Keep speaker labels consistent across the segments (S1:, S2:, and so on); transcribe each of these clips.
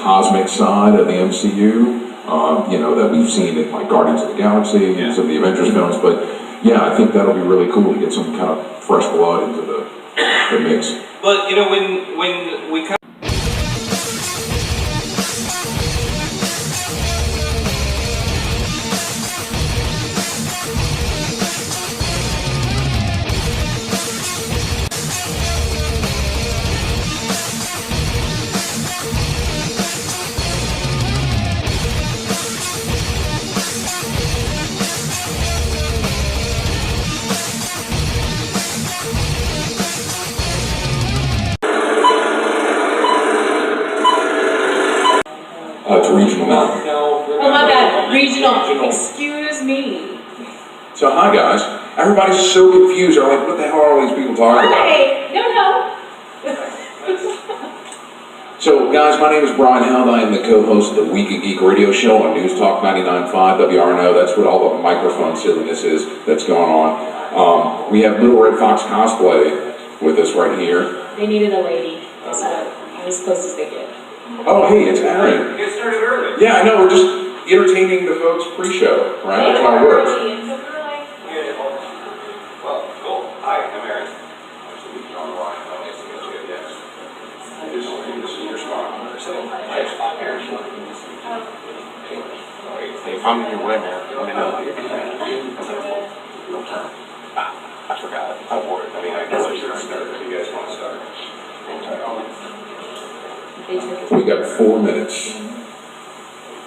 S1: cosmic side of the MCU, you know, that we've seen in like Guardians of the Galaxy and some of the Avengers films. But yeah, I think that'll be really cool to get some kind of fresh blood into the mix.
S2: But you know, when we kind
S1: It's regional now.
S3: Oh my God, regional. Excuse me.
S1: So hi guys, everybody's so confused. They're like, what the hell are all these people talking about?
S3: Hey, no.
S1: So guys, my name is Brian Held. I am the co-host of the Week of Geek radio show on News Talk 99.5 WRNO. That's what all the microphone silliness is that's going on. We have Little Red Fox Cosplay with us right here.
S3: They needed a lady, so I'm as close as they get.
S1: Oh hey, it's Aaron.
S2: get started early.
S1: Yeah, I know, we're just entertaining the folks pre-show, right? That's how it works.
S2: Well, cool. Hi, I'm Aaron. Actually, you're on the line. Oh, nice to meet you. Yes. This is your spot.
S4: I'm your winner. Let me know. I forgot. I wore it.
S2: I mean, I guess we should start if you guys want to start.
S1: We got 4 minutes.
S2: We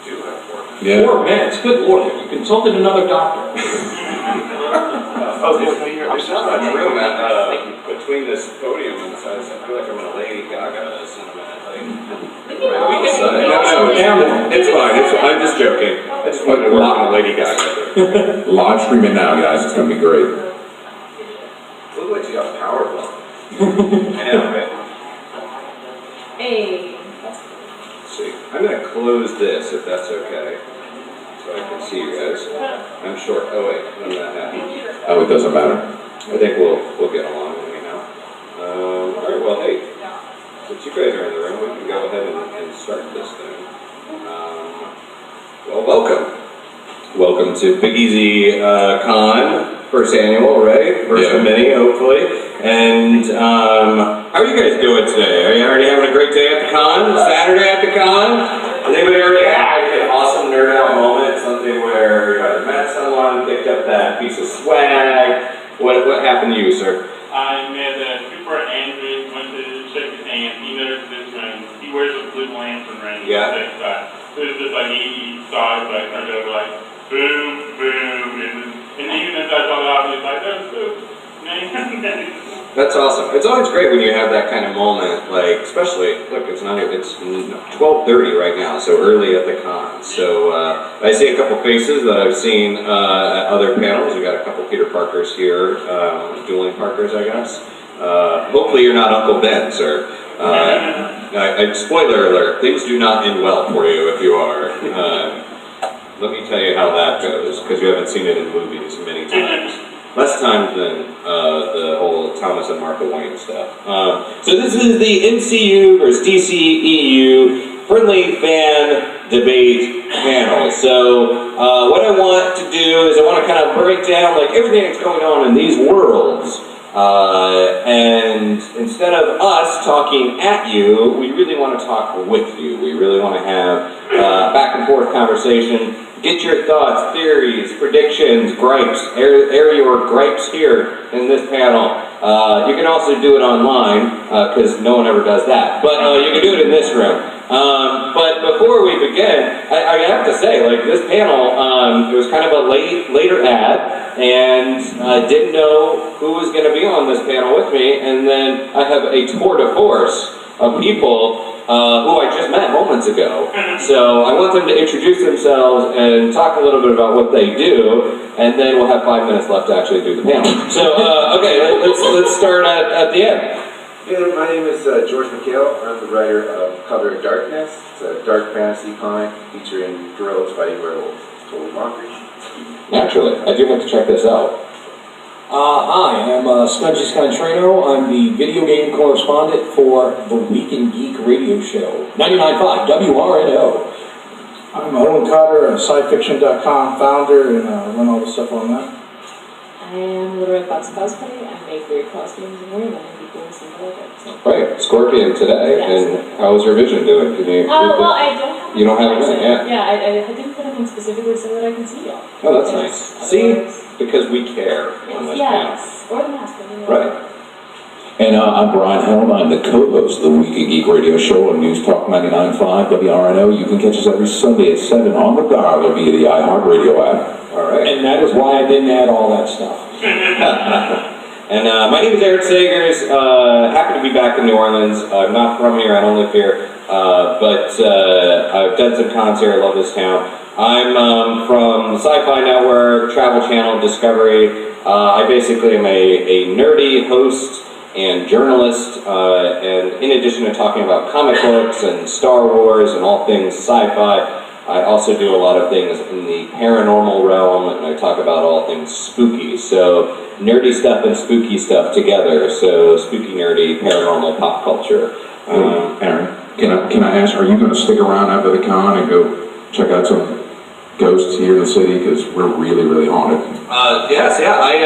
S2: do have 4 minutes.
S1: Yeah.
S5: 4 minutes, good lord, have you consulted another doctor?
S2: I'm not in the room between this podium and size. I feel like I'm in a Lady Gaga cinematic.
S1: No, it's fine. I'm just joking. I just wanted to work on a Lady Gaga. Live streaming now, guys. It's going to be great.
S2: Look like you got power blown. I know, right?
S3: Hey.
S2: See, I'm going to close this if that's okay, so I can see you guys. I'm short. Oh wait, none of that happened.
S1: Oh, it doesn't matter.
S2: I think we'll get along anyhow. All right. Well, hey, since you guys are in the room, we can go ahead and start this thing. Well, welcome to Big Easy Con, first annual, right? First of many, hopefully. And how are you guys doing today? Are you already having a great day at the con? Saturday at the con? Has anybody already had an awesome nerd out moment? Something where you guys met someone, picked up that piece of swag? What happened to you, sir?
S6: I met Super Andrew, went to shake his hand. He noticed this ring. He wears a blue lantern ring.
S2: Yeah.
S6: It was just like he saw it, but I turned over like boom, boom, and even as I saw it out, he was like, that's boom.
S2: That's awesome. It's always great when you have that kind of moment, like, especially, look, it's 12:30 right now, so early at the con. So I see a couple faces that I've seen at other panels. We got a couple Peter Parkers here, dueling Parkers, I guess. Hopefully you're not Uncle Ben, sir. Spoiler alert, things do not end well for you if you are. Let me tell you how that goes, because you haven't seen it in movies many times. Less times than the whole Thomas and Martha Wayne stuff. So this is the MCU versus DCEU friendly fan debate panel. So what I want to do is I want to kind of break down like everything that's going on in these worlds. And instead of us talking at you, we really want to talk with you. We really want to have back and forth conversation. Get your thoughts, theories, predictions, gripes. Air your gripes here in this panel. You can also do it online, because no one ever does that. But you can do it in this room. But before we begin, I have to say, like, this panel, it was kind of a later ad, and I didn't know who was going to be on this panel with me, and then I have a tour de force of people who I just met moments ago. So I want them to introduce themselves and talk a little bit about what they do, and then we'll have 5 minutes left to actually do the panel. So, okay, let's start at the end.
S7: Yeah, my name is George McHale. I'm the writer of Color of Darkness. It's a dark fantasy comic featuring gorillas fighting werewolves. Total mockery.
S2: Naturally, I do have to check this out.
S5: Hi, I'm Scudgy Scantrano. I'm the video game correspondent for the Week in Geek radio show, 99.5 WRNO.
S8: I'm Owen Cotter, SciFiction.com founder, and run all the stuff on that.
S3: I am Little Red Fox Cosplay. I make weird costumes and wear them, and people seem to like it. So.
S2: Right, Scorpion today,
S3: Yes.
S2: and how is your vision doing? Can you?
S3: Well, I don't have.
S2: You don't have
S3: a
S2: it, yeah.
S3: Yeah, I didn't put them in specifically so that I can see y'all.
S2: Oh, that's nice. See,
S3: Otherwise-
S2: because we care on this panel.
S3: Yes, or the mask.
S2: Right.
S1: And I'm Brian Held. I'm the co-host of the Week in Geek radio show on News Talk 99.5 WRNO. You can catch us every Sunday at 7 on the dial or via the iHeartRadio app.
S2: All right.
S5: And that is why I didn't add all that stuff.
S2: And my name is Eric Sagers. Happy to be back in New Orleans. I'm not from here. I don't live here. But I've done some cons here. I love this town. I'm from the Sci-Fi Network, Travel Channel, Discovery. I basically am a nerdy host and journalist. And in addition to talking about comic books and Star Wars and all things sci-fi, I also do a lot of things in the paranormal realm, and I talk about all things spooky. So nerdy stuff and spooky stuff together. So spooky, nerdy, paranormal, pop culture.
S1: Aaron, can I ask, are you going to stick around after the con and go check out some ghosts here in the city? Because we're really, really haunted.
S2: Yes, yeah. I've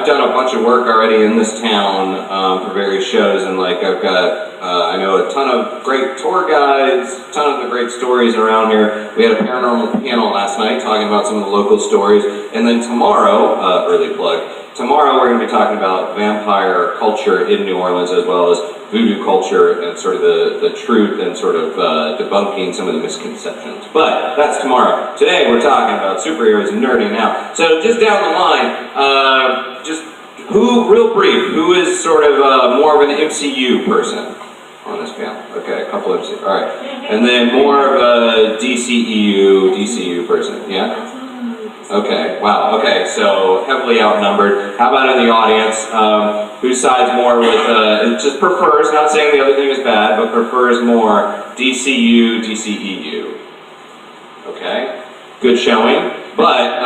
S2: done a bunch of work already in this town for various shows, and like I've got, I know a ton of great tour guides, a ton of the great stories around here. We had a paranormal panel last night talking about some of the local stories, and then tomorrow, early plug, tomorrow we're going to be talking about vampire culture in New Orleans as well as voodoo culture and sort of the truth and sort of debunking some of the misconceptions. But that's tomorrow. Today we're talking about superheroes and nerding out. So just down the line, just real brief, who is sort of more of an MCU person on this panel? Okay, a couple of MCU, all right. And then more of a DCU person, yeah? Okay, wow, okay, so heavily outnumbered. How about in the audience? Who sides more with, just prefers, not saying the other thing is bad, but prefers more DCU, DCEU? Okay, good showing. But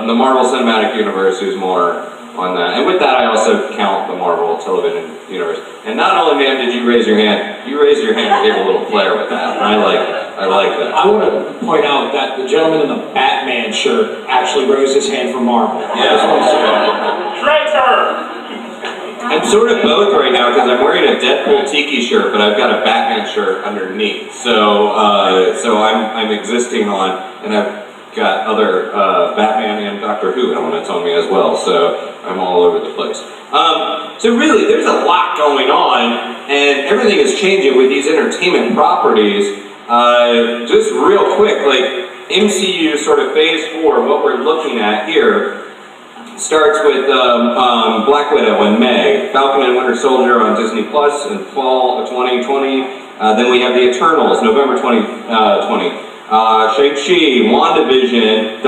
S2: the Marvel Cinematic Universe, who's more on that. And with that, I also count the Marvel television universe. And not only, man, did you raise your hand, you raised your hand and gave a little flair with that. And I like that.
S5: I want to point out that the gentleman in the Batman shirt actually raised his hand for Marvel.
S2: Yeah.
S5: I just want to say that.
S6: Traitor!
S2: I'm sort of both right now because I'm wearing a Deadpool Tiki shirt, but I've got a Batman shirt underneath. So I'm existing on, and I've got other Batman and Doctor Who elements on me as well. So I'm all over the place. So really, there's a lot going on, and everything is changing with these entertainment properties. Just real quick, like MCU sort of phase 4, what we're looking at here starts with Black Widow in May, Falcon and Winter Soldier on Disney Plus in fall of 2020. Then we have The Eternals, November 2020. Shang-Chi, WandaVision,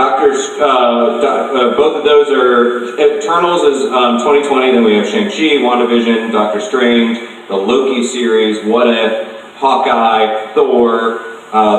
S2: both of those are, Eternals is 2020, then we have Shang-Chi, WandaVision, Doctor Strange, the Loki series, What If, Hawkeye, Thor,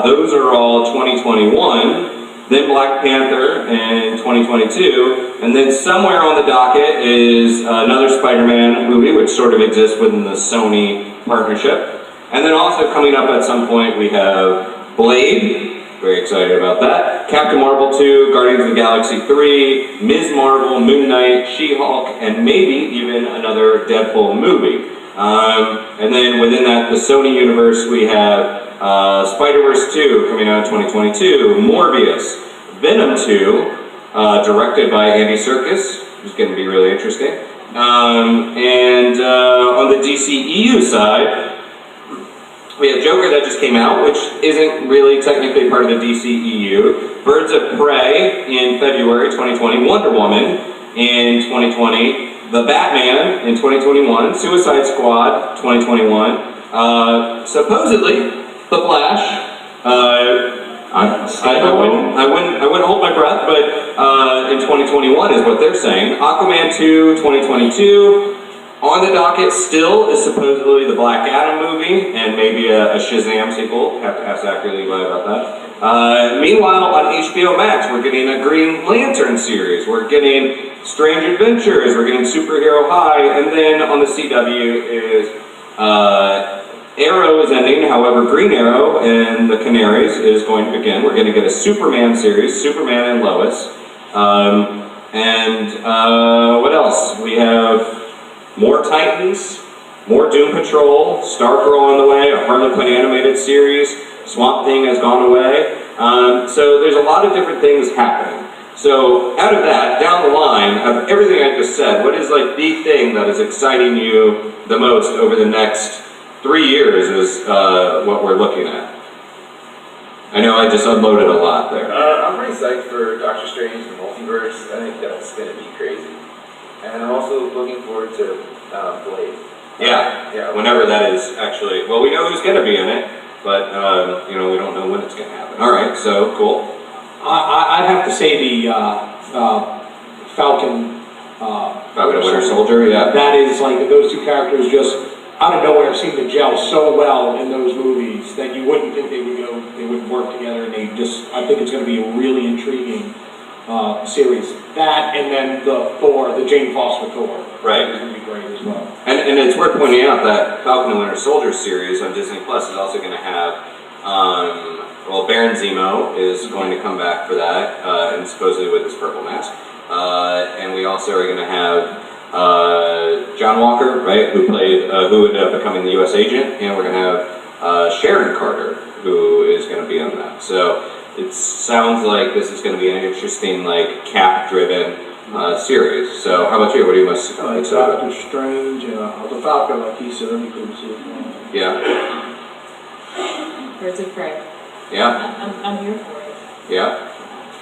S2: those are all 2021. Then Black Panther in 2022, and then somewhere on the docket is another Spider-Man movie, which sort of exists within the Sony partnership. And then also coming up at some point we have Blade, very excited about that, Captain Marvel 2, Guardians of the Galaxy 3, Ms. Marvel, Moon Knight, She-Hulk, and maybe even another Deadpool movie. And then within that, the Sony universe, we have Spider-Verse 2 coming out in 2022, Morbius, Venom 2, directed by Andy Serkis, which is going to be really interesting. And on the DCEU side, we have Joker that just came out, which isn't really technically part of the DCEU. Birds of Prey in February 2020, Wonder Woman in 2020, The Batman in 2021, Suicide Squad 2021, supposedly The Flash. I wouldn't hold my breath, but in 2021 is what they're saying. Aquaman 2 2022. On the docket still is supposedly the Black Adam movie and maybe a Shazam sequel. Have to ask Zachary Levi about that. Meanwhile, on HBO Max, we're getting a Green Lantern series, we're getting Strange Adventures, we're getting Superhero High, and then on the CW is Arrow is ending, however, Green Arrow and the Canaries is going to begin. We're going to get a Superman series, Superman and Lois. What else? We have more Titans, more Doom Patrol, Stargirl on the way, a Harley Quinn animated series, Swamp Thing has gone away. So there's a lot of different things happening. So out of that, down the line, of everything I just said, what is like the thing that is exciting you the most over the next 3 years is what we're looking at. I know I just unloaded a lot there.
S7: I'm pretty psyched for Doctor Strange and the Multiverse. I think that's going to be crazy. And I'm also looking forward to Blade.
S2: Yeah, whenever that is actually, well, we know who's going to be in it, but, we don't know when it's going to happen. All right, so, cool.
S5: I'd have to say the Falcon.
S2: Falcon and Winter Soldier, yeah.
S5: That is like, those two characters just out of nowhere seem to gel so well in those movies that you wouldn't think they would work together, and I think it's going to be a really intriguing series. That, and then the Thor, the Jane Foster Thor.
S2: Right.
S5: Is going to be great as well.
S2: And it's worth pointing out that Falcon and Winter Soldier series on Disney Plus is also going to have, Baron Zemo is going to come back for that, and supposedly with his purple mask. And we also are going to have John Walker, right, who ended up becoming the U.S. agent, and we're going to have Sharon Carter, who is going to be on that. So it sounds like this is going to be an interesting, like, Cap-driven series. So how about you? What are you most excited about?
S8: Doctor Strange and the Falcon, like he said, that'd be cool to see.
S2: Yeah.
S3: Birds of Prey.
S2: Yeah.
S3: I'm here for it.
S2: Yeah.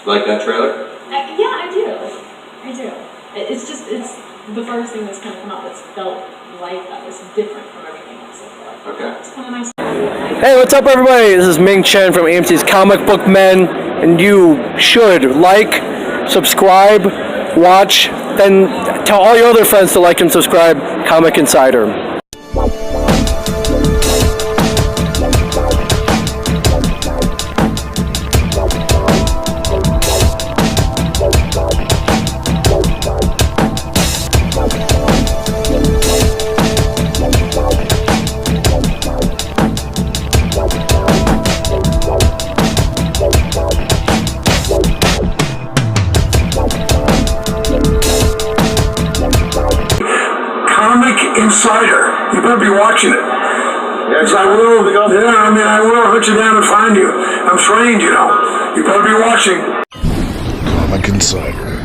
S2: Like that trailer?
S3: Yeah, I do. It's the first thing that's kind of come out that's felt like that was different from everything else so far.
S2: Okay.
S3: It's kind of nice.
S9: Hey, what's up, everybody? This is Ming Chen from AMC's Comic Book Men, and you should like, subscribe, watch, then tell all your other friends to like and subscribe Comic Insider.
S10: Insider. You better be watching it. Yes, I will. I will hunt you down and find you. I'm trained, you know. You better be watching.
S11: Comic Insider.